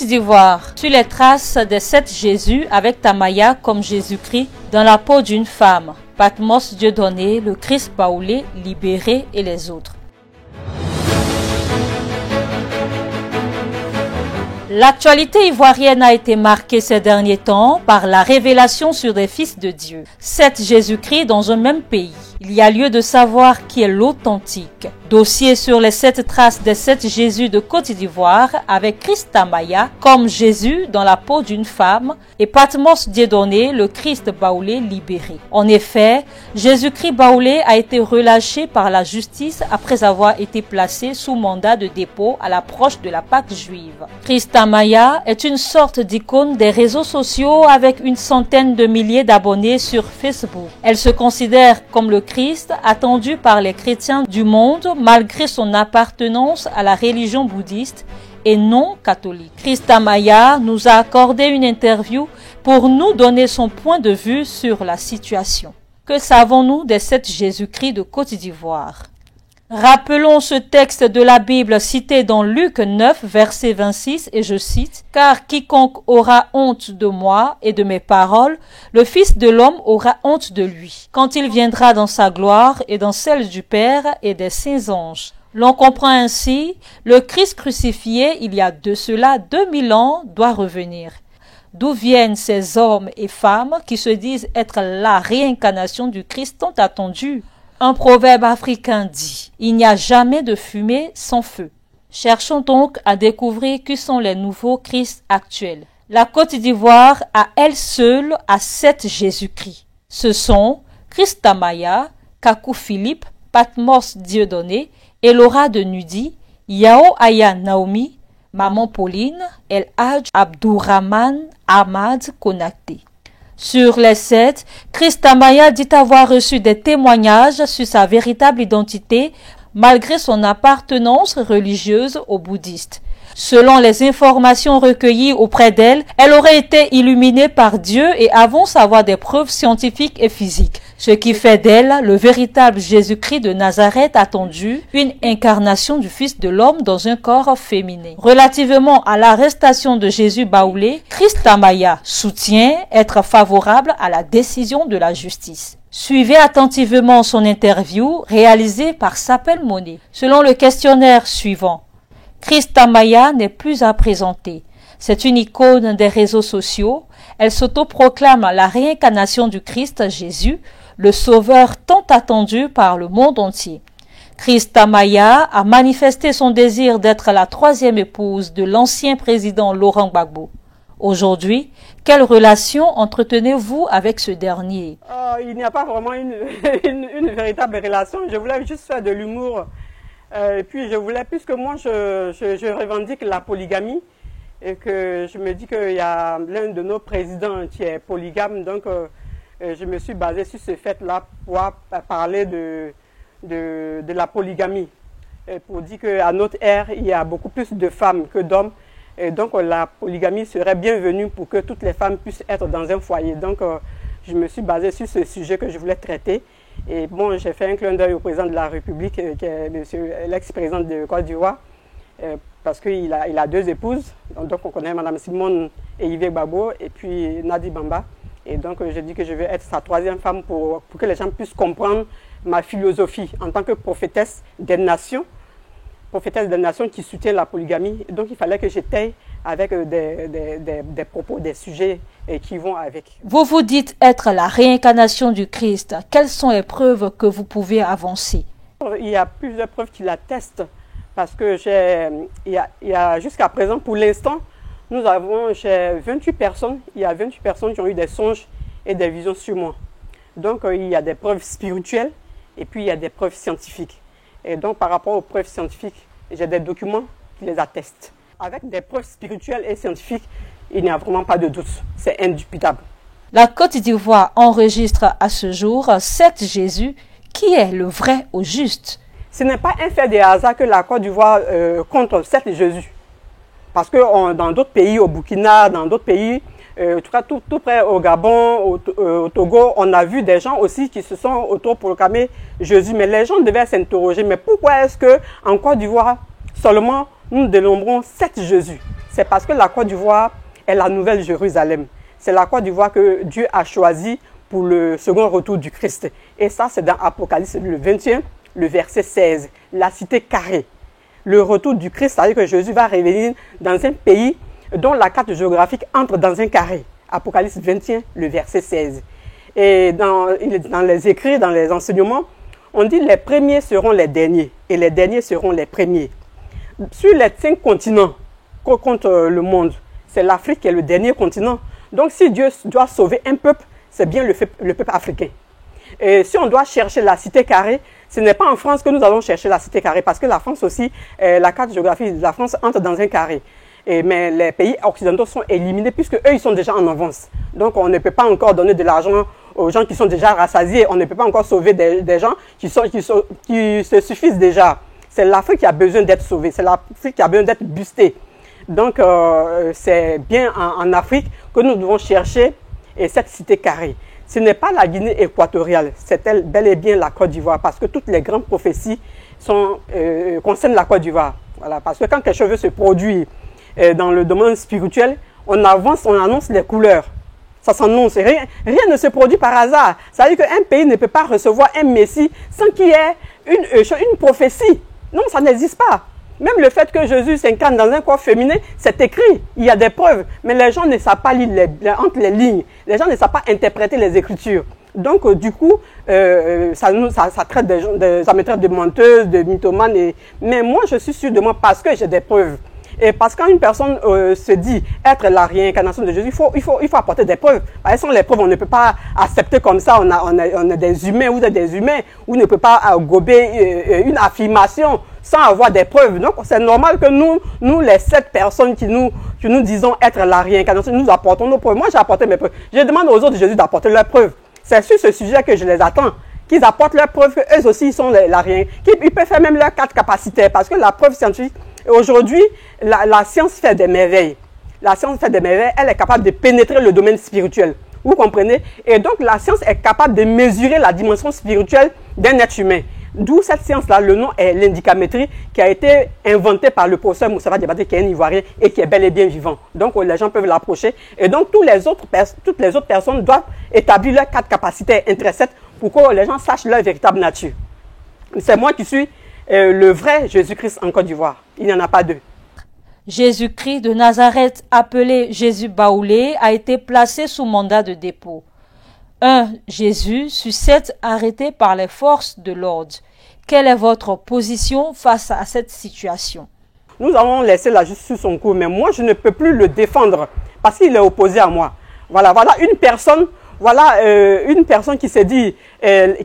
Côte d'Ivoire, sur les traces des 7 Jésus avec Tamaya comme Jésus-Christ dans la peau d'une femme. Patmos Dieudonné, le Christ baoulé, libéré et les autres. L'actualité ivoirienne a été marquée ces derniers temps par la révélation sur des fils de Dieu. 7 Jésus-Christ dans un même pays. Il y a lieu de savoir qui est l'authentique. Dossier sur les 7 traces des 7 Jésus de Côte d'Ivoire avec Christ Tamaya comme Jésus dans la peau d'une femme et Patmos Dieudonné, le Christ baoulé libéré. En effet, Jésus-Christ baoulé a été relâché par la justice après avoir été placé sous mandat de dépôt à l'approche de la Pâque juive. Christ Tamaya est une sorte d'icône des réseaux sociaux avec une centaine de milliers d'abonnés sur Facebook. Elle se considère comme le Christ attendu par les chrétiens du monde malgré son appartenance à la religion bouddhiste et non catholique. Christ Tamaya nous a accordé une interview pour nous donner son point de vue sur la situation. Que savons-nous des 7 Jésus-Christ de Côte d'Ivoire? Rappelons ce texte de la Bible cité dans Luc 9, verset 26, et je cite « Car quiconque aura honte de moi et de mes paroles, le Fils de l'homme aura honte de lui, quand il viendra dans sa gloire et dans celle du Père et des saints anges. » L'on comprend ainsi, le Christ crucifié il y a de cela 2000 ans doit revenir. D'où viennent ces hommes et femmes qui se disent être la réincarnation du Christ tant attendu? Un proverbe africain dit « Il n'y a jamais de fumée sans feu ». Cherchons donc à découvrir qui sont les nouveaux Christ actuels. La Côte d'Ivoire, à elle seule, a 7 Jésus-Christ. Ce sont Christ Tamaya, Kakou Philippe, Patmos Dieudonné, Elora de Nudi, Yao Aya Naomi, Maman Pauline, El Hadj Abdourahman Ahmad Konakté. Sur les 7, Christ Tamaya dit avoir reçu des témoignages sur sa véritable identité malgré son appartenance religieuse aux bouddhistes. Selon les informations recueillies auprès d'elle, elle aurait été illuminée par Dieu et avance avoir des preuves scientifiques et physiques, ce qui fait d'elle le véritable Jésus-Christ de Nazareth attendu, une incarnation du Fils de l'homme dans un corps féminin. Relativement à l'arrestation de Jésus baoulé, Christ Tamaya soutient être favorable à la décision de la justice. Suivez attentivement son interview réalisée par Sapel Monet. Selon le questionnaire suivant, Christ Tamaya n'est plus à présenter. C'est une icône des réseaux sociaux. Elle s'autoproclame la réincarnation du Christ Jésus, le sauveur tant attendu par le monde entier. Christ Tamaya a manifesté son désir d'être la 3e épouse de l'ancien président Laurent Gbagbo. Aujourd'hui, quelle relation entretenez-vous avec ce dernier? Il n'y a pas vraiment une véritable relation. Je voulais juste faire de l'humour. Et puis je voulais, puisque moi je revendique la polygamie et que je me dis qu'il y a l'un de nos présidents qui est polygame, donc je me suis basé sur ce fait-là pour parler de la polygamie. Et pour dire qu'à notre ère, il y a beaucoup plus de femmes que d'hommes. Et donc la polygamie serait bienvenue pour que toutes les femmes puissent être dans un foyer. Donc je me suis basé sur ce sujet que je voulais traiter. Et bon, j'ai fait un clin d'œil au président de la République, qui est l'ex-président de Côte d'Ivoire, parce qu'il a 2 épouses. Donc on connaît Mme Simone et Yves Gbagbo et puis Nadi Bamba. Et donc je dis que je vais être sa 3e femme pour que les gens puissent comprendre ma philosophie en tant que prophétesse des nations qui soutient la polygamie. Donc il fallait que j'étaye avec des propos, des sujets qui vont avec. Vous vous dites être la réincarnation du Christ. Quelles sont les preuves que vous pouvez avancer? Il y a plusieurs preuves qui l'attestent parce que il y a jusqu'à présent, pour l'instant, nous avons chez 28 personnes, il y a 28 personnes qui ont eu des songes et des visions sur moi. Donc il y a des preuves spirituelles et puis il y a des preuves scientifiques. Et donc par rapport aux preuves scientifiques, j'ai des documents qui les attestent. Avec des preuves spirituelles et scientifiques, il n'y a vraiment pas de doute. C'est indubitable. La Côte d'Ivoire enregistre à ce jour 7 Jésus. Qui est le vrai au juste? Ce n'est pas un fait de hasard que la Côte d'Ivoire compte 7 Jésus. Parce que dans d'autres pays, au Burkina, dans d'autres pays, en tout cas tout près au Gabon, au Togo, on a vu des gens aussi qui se sont autoproclamés Jésus. Mais les gens devaient s'interroger, mais pourquoi est-ce qu'en Côte d'Ivoire seulement nous dénombrons 7 Jésus? C'est parce que la Côte d'Ivoire est la nouvelle Jérusalem. C'est la Côte d'Ivoire que Dieu a choisie pour le second retour du Christ. Et ça, c'est dans Apocalypse, le 21, le verset 16. La cité carrée. Le retour du Christ, c'est-à-dire que Jésus va revenir dans un pays dont la carte géographique entre dans un carré. Apocalypse 21, le verset 16. Et dans les écrits, dans les enseignements, on dit les premiers seront les derniers et les derniers seront les premiers. Sur les 5 continents que compte le monde, c'est l'Afrique qui est le dernier continent. Donc si Dieu doit sauver un peuple, c'est bien le peuple africain. Et si on doit chercher la cité carrée, ce n'est pas en France que nous allons chercher la cité carrée, parce que la France aussi, la carte géographique de la France entre dans un carré. Mais les pays occidentaux sont éliminés puisque eux, ils sont déjà en avance. Donc on ne peut pas encore donner de l'argent aux gens qui sont déjà rassasiés. On ne peut pas encore sauver des gens qui se suffisent déjà. C'est l'Afrique qui a besoin d'être sauvée. C'est l'Afrique qui a besoin d'être boostée. Donc c'est bien en Afrique que nous devons chercher cette cité carrée. Ce n'est pas la Guinée équatoriale, c'est bel et bien la Côte d'Ivoire, parce que toutes les grandes prophéties concernent la Côte d'Ivoire. Voilà, parce que quand quelque chose se produit dans le domaine spirituel, on annonce les couleurs. Ça s'annonce. Rien ne se produit par hasard. Ça veut dire qu'un pays ne peut pas recevoir un Messie sans qu'il y ait une prophétie. Non, ça n'existe pas. Même le fait que Jésus s'incarne dans un corps féminin, c'est écrit. Il y a des preuves. Mais les gens ne savent pas lire entre les lignes. Les gens ne savent pas interpréter les Écritures. Donc, du coup, ça me traite de menteuse, de mythomane. Mais moi, je suis sûr de moi parce que j'ai des preuves. Et parce que quand une personne se dit être la réincarnation de Jésus, il faut apporter des preuves. Parce que sans les preuves, on ne peut pas accepter comme ça. On est des humains, vous êtes des humains, vous ne pouvez pas gober une affirmation sans avoir des preuves. Donc c'est normal que nous les 7 personnes qui nous disons être la réincarnation, nous apportons nos preuves. Moi j'ai apporté mes preuves. Je demande aux autres de Jésus d'apporter leurs preuves. C'est sur ce sujet que je les attends. Qu'ils apportent leurs preuves, qu'eux aussi ils sont la réincarnation. Ils peuvent faire même leurs 4 capacités. Parce que la preuve scientifique, aujourd'hui, la science fait des merveilles. La science fait des merveilles, elle est capable de pénétrer le domaine spirituel. Vous comprenez? Et donc la science est capable de mesurer la dimension spirituelle d'un être humain. D'où cette science-là, le nom est l'indicamétrie, qui a été inventée par le professeur Moustapha Diabaté, qui est un Ivoirien et qui est bel et bien vivant. Donc les gens peuvent l'approcher. Et donc toutes les autres personnes doivent établir leurs 4 capacités intrinsèques pour que les gens sachent leur véritable nature. C'est moi qui suis le vrai Jésus-Christ en Côte d'Ivoire. Il n'y en a pas deux. Jésus-Christ de Nazareth, appelé Jésus Baoulé, a été placé sous mandat de dépôt. 1. Jésus sur 7 arrêté par les forces de l'ordre. Quelle est votre position face à cette situation? Nous avons laissé la justice sur son cours, mais moi je ne peux plus le défendre parce qu'il est opposé à moi. Voilà une personne qui se dit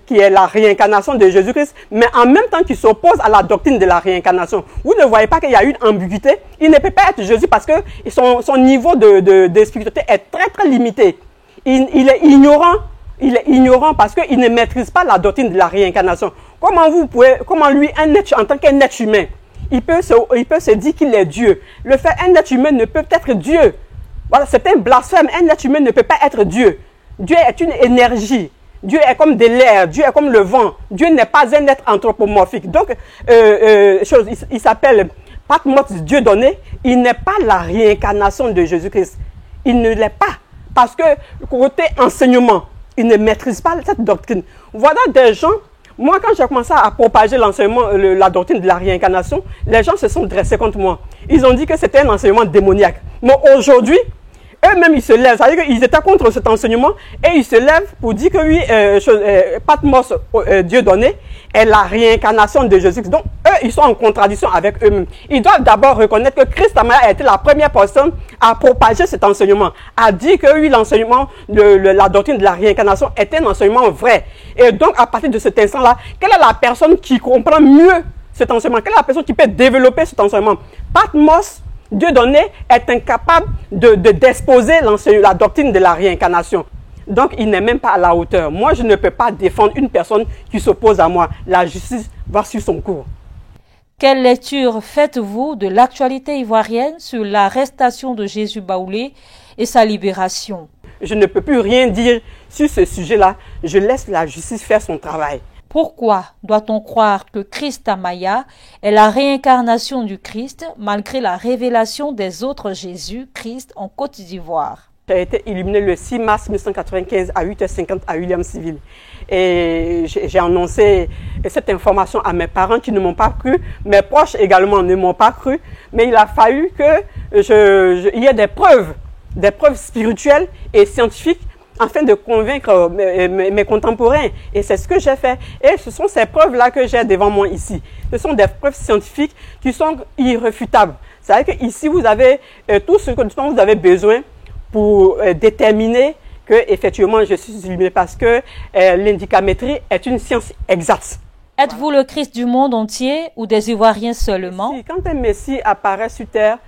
qui est la réincarnation de Jésus-Christ, mais en même temps qui s'oppose à la doctrine de la réincarnation. Vous ne voyez pas qu'il y a une ambiguïté? Il ne peut pas être Jésus parce que son niveau de spiritualité est très très limité. Il est ignorant parce qu'il ne maîtrise pas la doctrine de la réincarnation. Comment lui, en tant qu'un être humain, il peut se dire qu'il est Dieu. Un être humain ne peut être Dieu. Voilà, c'est un blasphème. Un être humain ne peut pas être Dieu. Dieu est une énergie. Dieu est comme de l'air. Dieu est comme le vent. Dieu n'est pas un être anthropomorphique. Donc, il s'appelle Patmos, Dieu donné. Il n'est pas la réincarnation de Jésus-Christ. Il ne l'est pas. Parce que côté enseignement, il ne maîtrise pas cette doctrine. Voilà des gens, moi quand j'ai commencé à propager l'enseignement, la doctrine de la réincarnation, les gens se sont dressés contre moi. Ils ont dit que c'était un enseignement démoniaque. Mais aujourd'hui, eux-mêmes ils se lèvent. C'est-à-dire qu'ils étaient contre cet enseignement et ils se lèvent pour dire que oui, Patmos, Dieu donné, est la réincarnation de Jésus. Donc eux, ils sont en contradiction avec eux-mêmes. Ils doivent d'abord reconnaître que Christ a été la première personne à propager cet enseignement, à dire que oui, l'enseignement de la doctrine de la réincarnation est un enseignement vrai. Et donc à partir de cet instant-là, quelle est la personne qui comprend mieux cet enseignement? Quelle est la personne qui peut développer cet enseignement? Patmos, Dieu donné, est incapable d'exposer la doctrine de la réincarnation. Donc, il n'est même pas à la hauteur. Moi, je ne peux pas défendre une personne qui s'oppose à moi. La justice va sur son cours. Quelle lecture faites-vous de l'actualité ivoirienne sur l'arrestation de Jésus Baoulé et sa libération? Je ne peux plus rien dire sur ce sujet-là. Je laisse la justice faire son travail. Pourquoi doit-on croire que Christ Amaya est la réincarnation du Christ malgré la révélation des autres Jésus-Christ en Côte d'Ivoire? J'ai été illuminé le 6 mars 1995 à 8h50 à Williamsville. Et j'ai annoncé cette information à mes parents qui ne m'ont pas cru. Mes proches également ne m'ont pas cru. Mais il a fallu qu'il y ait des preuves spirituelles et scientifiques afin de convaincre mes contemporains. Et c'est ce que j'ai fait. Et ce sont ces preuves-là que j'ai devant moi ici. Ce sont des preuves scientifiques qui sont irréfutables. C'est-à-dire qu'ici, vous avez tout ce dont vous avez besoin pour déterminer que effectivement je suis illuminé, parce que l'indicamétrie est une science exacte. Êtes-vous le Christ du monde entier ou des Ivoiriens seulement? Quand un Messie apparaît sur terre,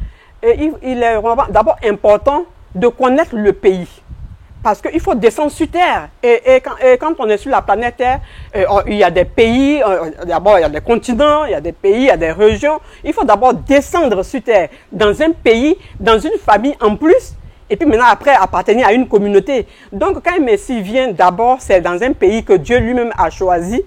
il est d'abord important de connaître le pays. Parce qu'il faut descendre sur terre. Et quand on est sur la planète Terre, il y a des pays, d'abord il y a des continents, il y a des pays, il y a des régions. Il faut d'abord descendre sur terre, dans un pays, dans une famille en plus. Et puis maintenant, après, appartenir à une communauté. Donc, quand un Messie vient, d'abord, c'est dans un pays que Dieu lui-même a choisi.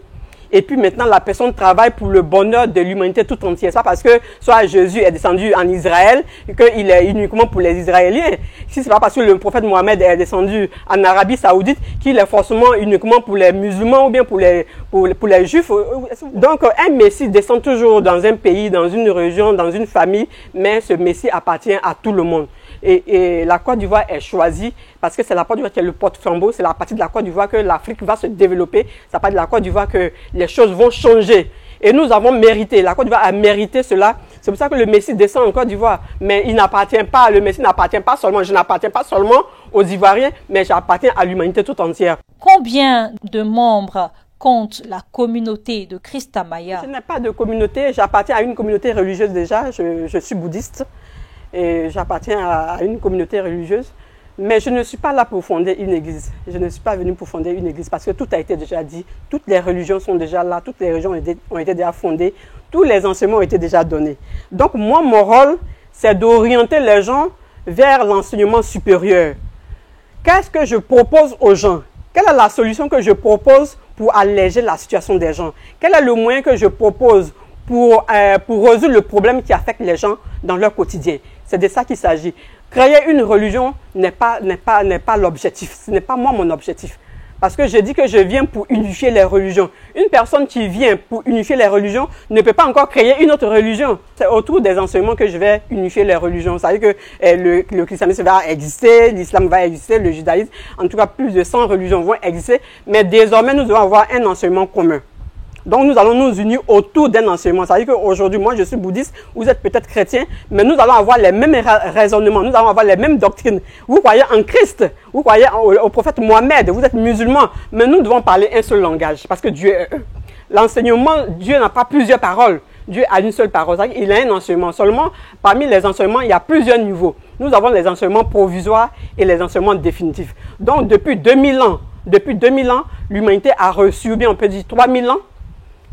Et puis maintenant, la personne travaille pour le bonheur de l'humanité tout entière. C'est pas parce que soit Jésus est descendu en Israël, qu'il est uniquement pour les Israéliens. Si c'est pas parce que le prophète Mohammed est descendu en Arabie Saoudite, qu'il est forcément uniquement pour les musulmans ou bien pour les juifs. Donc, un Messie descend toujours dans un pays, dans une région, dans une famille, mais ce Messie appartient à tout le monde. Et la Côte d'Ivoire est choisie parce que c'est la Côte d'Ivoire qui est le porte-flambeau. C'est la partie de la Côte d'Ivoire que l'Afrique va se développer. C'est la partie de la Côte d'Ivoire que les choses vont changer. Et nous avons mérité. La Côte d'Ivoire a mérité cela. C'est pour ça que le Messie descend en Côte d'Ivoire. Mais il n'appartient pas, le Messie n'appartient pas seulement, je n'appartiens pas seulement aux Ivoiriens, mais j'appartiens à l'humanité tout entière. Combien de membres compte la communauté de Christ Amaya? Je n'ai pas de communauté. J'appartiens à une communauté religieuse déjà. Je suis bouddhiste. Et j'appartiens à une communauté religieuse, mais je ne suis pas là pour fonder une église. Je ne suis pas venu pour fonder une église parce que tout a été déjà dit, toutes les religions sont déjà là, toutes les religions ont été déjà fondées, tous les enseignements ont été déjà donnés. Donc moi, mon rôle, c'est d'orienter les gens vers l'enseignement supérieur. Qu'est-ce que je propose aux gens? Quelle est la solution que je propose pour alléger la situation des gens? Quel est le moyen que je propose pour résoudre le problème qui affecte les gens dans leur quotidien? C'est de ça qu'il s'agit. Créer une religion n'est pas l'objectif. Ce n'est pas moi mon objectif. Parce que je dis que je viens pour unifier les religions. Une personne qui vient pour unifier les religions ne peut pas encore créer une autre religion. C'est autour des enseignements que je vais unifier les religions. Ça veut dire que le christianisme va exister, l'islam va exister, le judaïsme, en tout cas plus de 100 religions vont exister. Mais désormais, nous devons avoir un enseignement commun. Donc nous allons nous unir autour d'un enseignement. C'est-à-dire qu'aujourd'hui, moi je suis bouddhiste, vous êtes peut-être chrétien, mais nous allons avoir les mêmes raisonnements, nous allons avoir les mêmes doctrines. Vous croyez en Christ, vous croyez au prophète Mohammed, vous êtes musulman, mais nous devons parler un seul langage, parce que Dieu est un. L'enseignement, Dieu n'a pas plusieurs paroles, Dieu a une seule parole. C'est-à-dire qu'il a un enseignement. Seulement, parmi les enseignements, il y a plusieurs niveaux. Nous avons les enseignements provisoires et les enseignements définitifs. Donc depuis 2000 ans, l'humanité a reçu, ou bien on peut dire 3000 ans,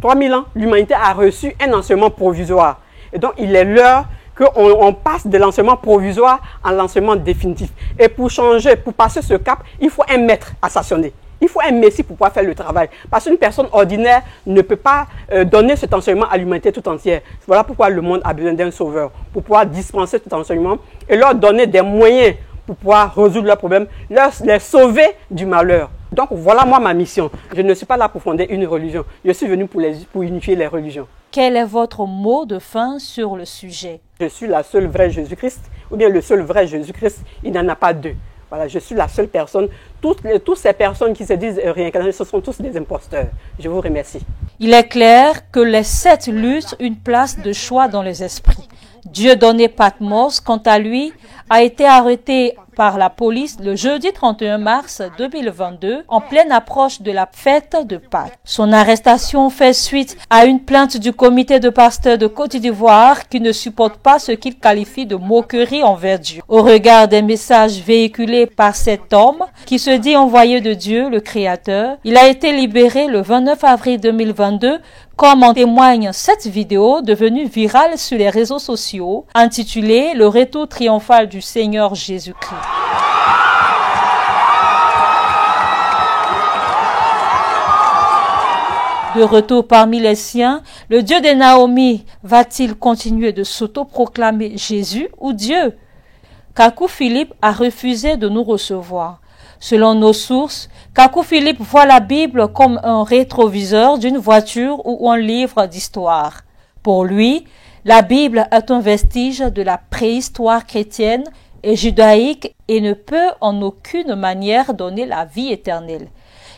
3000 ans, l'humanité a reçu un enseignement provisoire. Et donc, il est l'heure qu'on passe de l'enseignement provisoire à l'enseignement définitif. Et pour changer, pour passer ce cap, il faut un maître à stationner. Il faut un messie pour pouvoir faire le travail. Parce qu'une personne ordinaire ne peut pas donner cet enseignement à l'humanité tout entière. Voilà pourquoi le monde a besoin d'un sauveur. Pour pouvoir dispenser cet enseignement et leur donner des moyens pour pouvoir résoudre leurs problèmes, les sauver du malheur. Donc voilà moi ma mission. Je ne suis pas là pour fonder une religion. Je suis venu pour unifier les religions. Quel est votre mot de fin sur le sujet? Je suis la seule vraie Jésus-Christ, ou bien le seul vrai Jésus-Christ. Il n'y en a pas deux. Voilà, je suis la seule personne. Toutes ces personnes qui se disent réincarnées, ce sont tous des imposteurs. Je vous remercie. Il est clair que les 7 luttent une place de choix dans les esprits. Dieudonné Patmos, quant à lui, a été arrêté par la police le jeudi 31 mars 2022 en pleine approche de la fête de Pâques. Son arrestation fait suite à une plainte du comité de pasteurs de Côte d'Ivoire qui ne supporte pas ce qu'il qualifie de moquerie envers Dieu. Au regard des messages véhiculés par cet homme qui se dit envoyé de Dieu, le Créateur, il a été libéré le 29 avril 2022 comme en témoigne cette vidéo devenue virale sur les réseaux sociaux intitulée « Le retour triomphal du Seigneur Jésus-Christ ». De retour parmi les siens, le Dieu de Naomi va-t-il continuer de s'autoproclamer Jésus ou Dieu? Kakou Philippe a refusé de nous recevoir. Selon nos sources, Kakou Philippe voit la Bible comme un rétroviseur d'une voiture ou un livre d'histoire. Pour lui, la Bible est un vestige de la préhistoire chrétienne et judaïque et ne peut en aucune manière donner la vie éternelle.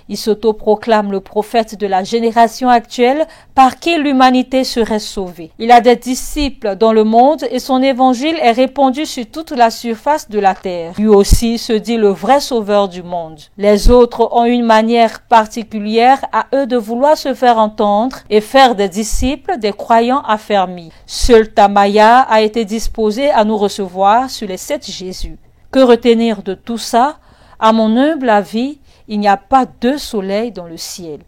Il s'autoproclame le prophète de la génération actuelle par qui l'humanité serait sauvée. Il a des disciples dans le monde et son évangile est répandu sur toute la surface de la terre. Lui aussi se dit le vrai sauveur du monde. Les autres ont une manière particulière à eux de vouloir se faire entendre et faire des disciples des croyants affermis. Seul Tamaya a été disposé à nous recevoir sur les 7 Jésus. Que retenir de tout ça? À mon humble avis, il n'y a pas 2 soleils dans le ciel.